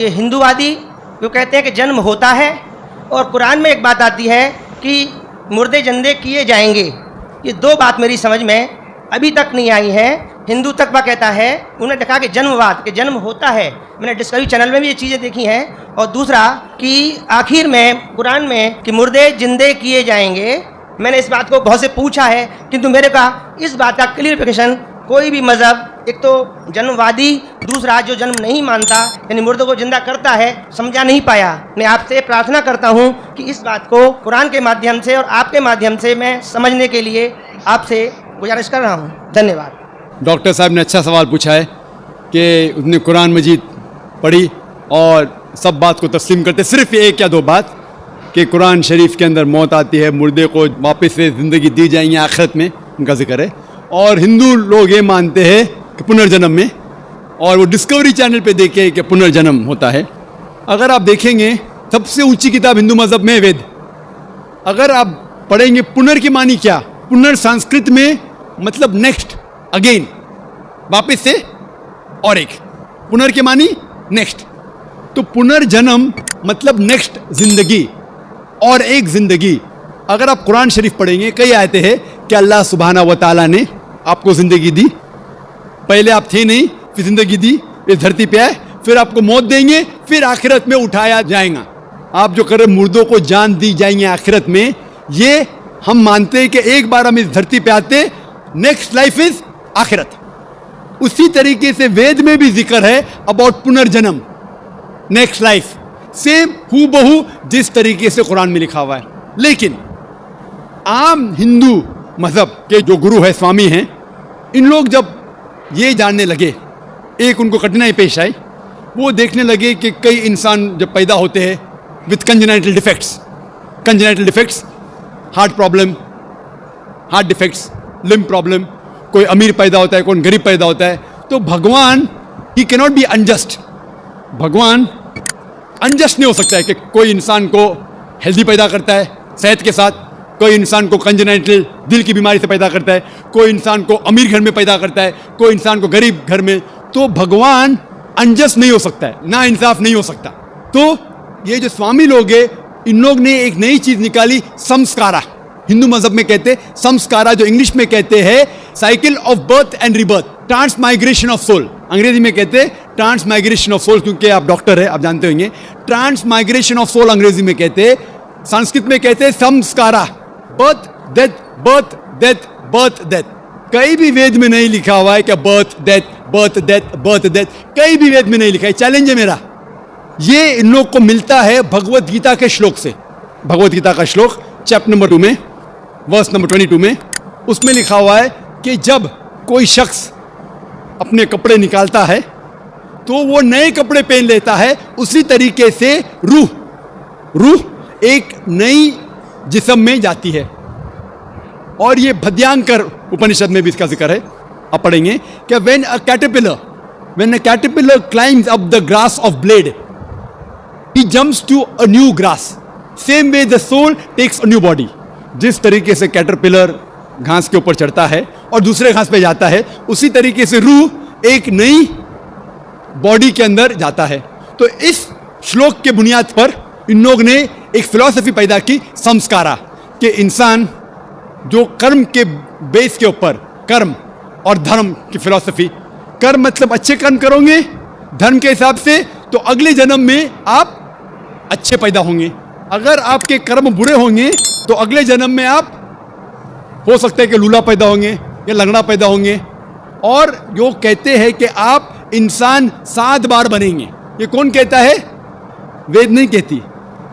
ये हिंदूवादी वो कहते हैं कि जन्म होता है और कुरान में एक बात आती है कि मुर्दे जिंदे किए जाएंगे। ये दो बात मेरी समझ में अभी तक नहीं आई है। हिंदू तकवा कहता है, उन्होंने देखा कि जन्मवाद कि जन्म होता है, मैंने डिस्कवरी चैनल में भी ये चीज़ें देखी हैं। और दूसरा कि आखिर में कुरान में कि मुर्दे जिंदे किए जाएंगे। मैंने इस बात को बहुत से पूछा है, किंतु मेरे का इस बात का क्लियरिफिकेशन कोई भी मज़हब, एक तो जन्मवादी, दूसरा जो जन्म नहीं मानता यानी मुर्दों को जिंदा करता है, समझा नहीं पाया। मैं आपसे प्रार्थना करता हूँ कि इस बात को कुरान के माध्यम से और आपके माध्यम से मैं समझने के लिए आपसे गुजारिश कर रहा हूँ। धन्यवाद। डॉक्टर साहब ने अच्छा सवाल पूछा है कि उसने कुरान मजीद पढ़ी और सब बात को तस्लीम करते, सिर्फ एक या दो बात कि कुरान शरीफ के अंदर मौत आती है, मुर्दे को वापस से ज़िंदगी दी जाएंगी आखिरत में, उनका जिक्र है। और हिंदू लोग ये मानते हैं कि पुनर्जन्म में, और वो डिस्कवरी चैनल पे देखे कि पुनर्जन्म होता है। अगर आप देखेंगे सबसे ऊंची किताब हिंदू मज़हब में वेद, अगर आप पढ़ेंगे पुनर की मानी क्या, पुनर संस्कृत में मतलब नेक्स्ट, अगेन, वापस से, और एक पुनर की मानी नेक्स्ट। तो पुनर्जन्म मतलब नेक्स्ट जिंदगी और एक जिंदगी। अगर आप कुरान शरीफ पढ़ेंगे, कई आयतें हैं कि अल्लाह सुब्हाना व तआला ने आपको जिंदगी दी, पहले आप थे नहीं, फिर जिंदगी दी, इस धरती पे आए, फिर आपको मौत देंगे, फिर आखिरत में उठाया जाएगा। आप जो कर रहे मुर्दों को जान दी जाएंगे आखिरत में, ये हम मानते हैं कि एक बार हम इस धरती पे आते, नेक्स्ट लाइफ इज आखिरत। उसी तरीके से वेद में भी जिक्र है अबाउट पुनर्जन्म, नेक्स्ट लाइफ, सेम हूबहू जिस तरीके से कुरान में लिखा हुआ है। लेकिन आम हिंदू मजहब के जो गुरु है, स्वामी हैं, इन लोग जब ये जानने लगे, एक उनको कठिनाई पेश आई, वो देखने लगे कि कई इंसान जब पैदा होते हैं with congenital defects, heart problem, heart defects, limb problem, कोई अमीर पैदा होता है, कोई गरीब पैदा होता है, तो भगवान he can not be unjust. भगवान अनजस्ट नहीं हो सकता है कि कोई इंसान को हेल्दी पैदा करता है सेहत के साथ, कोई इंसान को कंजेनाइटल दिल की बीमारी से पैदा करता है, कोई इंसान को अमीर घर में पैदा करता है, कोई इंसान को गरीब घर में। तो भगवान अनजस्ट नहीं हो सकता है, ना इंसाफ नहीं हो सकता। तो ये जो स्वामी लोग हैं, इन लोग ने एक नई चीज निकाली, संस्कारा। हिंदू मजहब में कहते हैं संस्कारा, जो इंग्लिश में कहते हैं cycle of birth and rebirth, transmigration of soul. अंग्रेजी में कहते हैं ट्रांसमाइग्रेशन ऑफ सोल, क्योंकि आप डॉक्टर है, आप जानते होंगे। ट्रांसमाइग्रेशन ऑफ सोल अंग्रेजी में कहते हैं, संस्कृत में कहते हैं संस्कारा, birth death, birth death, birth death. कहीं भी वेद में नहीं लिखा हुआ है कि birth death, birth death, birth death, कहीं भी वेद में नहीं लिखा है। चैलेंज है मेरा, ये इन लोग को मिलता है भगवत गीता के श्लोक से। भगवत गीता का श्लोक चैप्टर नंबर 2 में, वर्स नंबर 22 में, उसमें लिखा हुआ है कि जब कोई शख्स अपने कपड़े निकालता है तो वो नए कपड़े पहन लेता है, उसी तरीके से रूह एक नई जिस्म में जाती है। और ये भद्यांकर उपनिषद में भी इसका जिक्र है, आप पढ़ेंगे कि when a caterpillar climbs up the grass of blade, he jumps to a new grass. Same way the soul takes a new body. जिस तरीके से कैटरपिलर घास के ऊपर चढ़ता है और दूसरे घास पे जाता है, उसी तरीके से रूह एक नई बॉडी के अंदर जाता है। तो इस श्लोक के बुनियाद पर इन लोग ने एक फिलॉसफी पैदा की, संस्कारा, कि इंसान जो कर्म के बेस के ऊपर, कर्म और धर्म की फिलॉसफी, कर्म मतलब अच्छे कर्म करोगे धर्म के हिसाब से, तो अगले जन्म में आप अच्छे पैदा होंगे। अगर आपके कर्म बुरे होंगे तो अगले जन्म में आप हो सकता है कि लूला पैदा होंगे या लंगड़ा पैदा होंगे। और जो कहते हैं कि आप इंसान 7 बार बनेंगे, ये कौन कहता है? वेद नहीं कहती,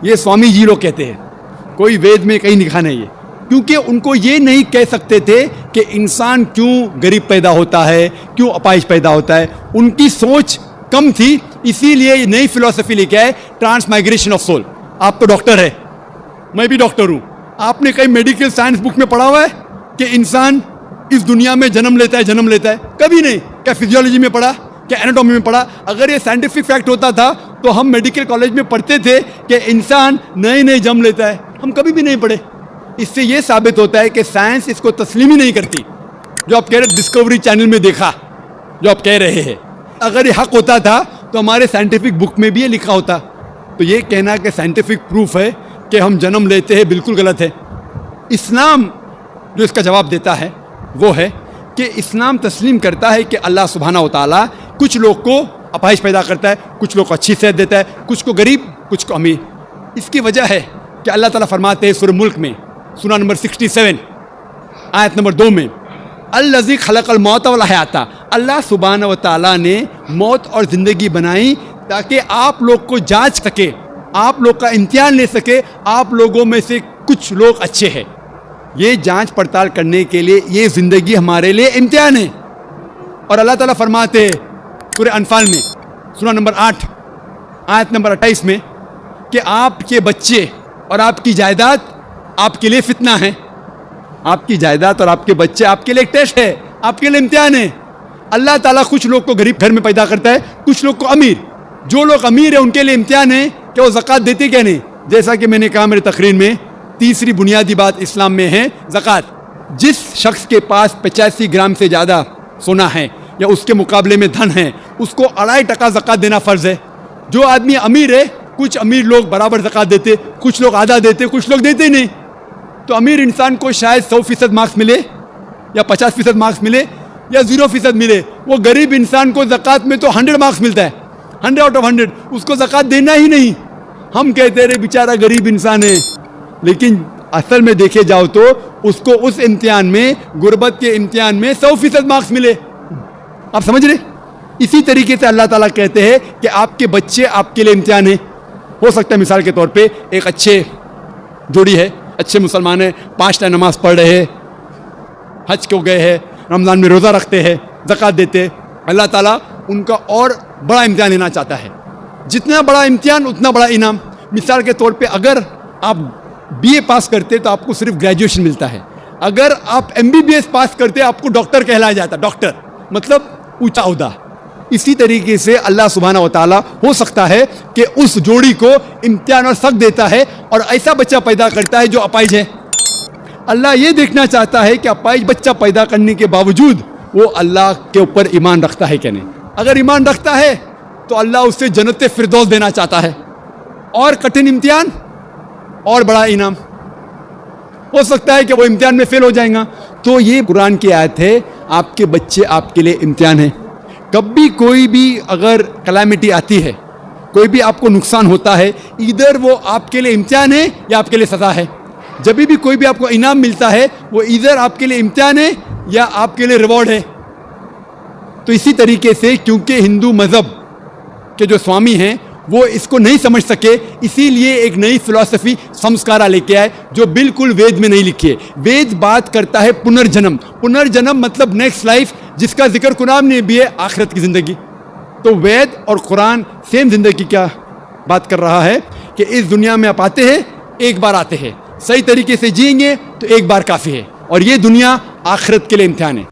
ये स्वामी जी लोग कहते हैं, कोई वेद में कहीं लिखा नहीं है। क्योंकि उनको ये नहीं कह सकते थे कि इंसान क्यों गरीब पैदा होता है, क्यों अपाहिज पैदा होता है, उनकी सोच कम थी, इसीलिए ये नई फिलॉसफी लेके आए, ट्रांसमाइग्रेशन ऑफ सोल। आप तो डॉक्टर है, मैं भी डॉक्टर हूँ, आपने कहीं मेडिकल साइंस बुक में पढ़ा हुआ है कि इंसान इस दुनिया में जन्म लेता है? कभी नहीं। क्या फिजियोलॉजी में पढ़ा, क्या एनाटॉमी में पढ़ा? अगर ये साइंटिफिक फैक्ट होता था तो हम मेडिकल कॉलेज में पढ़ते थे कि इंसान नए जन्म लेता है, हम कभी भी नहीं पढ़े। इससे ये साबित होता है कि साइंस इसको तस्लीम ही नहीं करती। जो आप कह रहे डिस्कवरी चैनल में देखा, जो आप कह रहे हैं, अगर ये हक होता था तो हमारे साइंटिफिक बुक में भी ये लिखा होता। तो ये कहना कि साइंटिफिक प्रूफ है कि हम जन्म लेते हैं, बिल्कुल गलत है। इस्लाम जो इसका जवाब देता है वो है कि इस्लाम तस्लीम करता है कि अल्लाह सुब्हाना व तआला कुछ लोग को अपाहिज पैदा करता है, कुछ लोग को अच्छी सेहत देता है, कुछ को गरीब, कुछ को अमीर। इसकी वजह है कि अल्लाह ताला फरमाते हैं सूरह मुल्क में, सूरा नंबर 67 आयत नंबर 2 में, अल्लज़ी खलक़ल मौत वल हयाता, अल्लाह सुब्हाना व तआला ने मौत और ज़िंदगी बनाई ताकि आप लोग को जांच सके, आप लोग का इम्तिहान ले सके, आप लोगों में से कुछ लोग अच्छे हैं। ये जांच पड़ताल करने के लिए ये ज़िंदगी हमारे लिए इम्तिहान है। और अल्लाह ताला फरमाते हैं सूरह अनफाल में, सूरा नंबर 8 आयत नंबर 28 में, कि आपके बच्चे और आपकी जायदाद आपके लिए फितना है। आपकी जायदाद और आपके बच्चे आपके लिए एक टेस्ट है, आपके लिए इम्तिहान है। अल्लाह ताला कुछ लोग को गरीब घर में पैदा करता है, कुछ लोग को अमीर। जो लोग अमीर है उनके लिए इम्तिहान है कि वो ज़कात देते क्या नहीं। जैसा कि मैंने कहा मेरे तकरीर में, तीसरी बुनियादी बात इस्लाम में है ज़कात। जिस शख्स के पास 85 ग्राम से ज़्यादा सोना है या उसके मुकाबले में धन है, उसको 2.5% ज़कात देना फ़र्ज़ है। जो आदमी अमीर है, कुछ अमीर लोग बराबर ज़कात देते, कुछ लोग आधा देते, कुछ लोग देते नहीं। तो अमीर इंसान को शायद 100% मार्क्स मिले या 50% मार्क्स मिले या 0% मिले। वो गरीब इंसान को ज़कात में तो 100 मार्क्स मिलता है, 100 आउट ऑफ 100। उसको ज़कात देना ही नहीं। हम कहते रहे बेचारा गरीब इंसान है, लेकिन असल में देखे जाओ तो उसको उस इम्तिहान में, गुर्बत के इम्तिहान में 100% मार्क्स मिले। आप समझ रहे? इसी तरीके से अल्लाह ताला कहते हैं कि आपके बच्चे आपके लिए इम्तिहान है। हो सकता है मिसाल के तौर पे एक अच्छे जोड़ी है, अच्छे मुसलमान है, 5 टाइम नमाज पढ़ रहे हैं, हज को गए हैं, रमज़ान में रोज़ा रखते हैं, ज़कात देते हैं। अल्लाह ताला उनका और बड़ा इम्तिहान लेना चाहता है। जितना बड़ा इम्तिहान उतना बड़ा इनाम। मिसाल के तौर पे अगर आप BA पास करते तो आपको सिर्फ ग्रेजुएशन मिलता है। अगर आप MBBS पास करते आपको डॉक्टर कहलाया जाता। डॉक्टर मतलब ऊंचा ओहदा। इसी तरीके से अल्लाह सुब्हाना व तआला हो सकता है कि उस जोड़ी को इम्तिहान और सख्त देता है और ऐसा बच्चा पैदा करता है जो अपाहिज है। अल्लाह ये देखना चाहता है कि अपाहिज बच्चा पैदा करने के बावजूद वो अल्लाह के ऊपर ईमान रखता है कि नहीं। अगर ईमान रखता है तो अल्लाह उससे जन्नत फिरदौस देना चाहता है। और कठिन इम्तिहान और बड़ा इनाम। हो सकता है कि वो इम्तिहान में फेल हो जाएगा। तो ये कुरान की आयत है, आपके बच्चे आपके लिए इम्तिहान है। कभी कोई भी अगर कलामिटी आती है, कोई भी आपको नुकसान होता है, इधर वो आपके लिए इम्तिहान है या आपके लिए सज़ा है। जब भी कोई भी आपको इनाम मिलता है, वो इधर आपके लिए इम्तिहान है या आपके लिए रिवॉर्ड है। तो इसी तरीके से क्योंकि हिंदू मज़हब के जो स्वामी हैं वो इसको नहीं समझ सके, इसीलिए एक नई फिलॉसफी संस्कारा लेके आए जो बिल्कुल वेद में नहीं लिखी है। वेद बात करता है पुनर्जन्म। पुनर्जन्म मतलब नेक्स्ट लाइफ, जिसका जिक्र कुरान में भी है, आखिरत की ज़िंदगी। तो वेद और कुरान सेम ज़िंदगी क्या बात कर रहा है कि इस दुनिया में आप आते हैं, एक बार आते हैं, सही तरीके से जिएंगे तो एक बार काफ़ी है। और ये दुनिया आखिरत के लिए इम्तिहान है।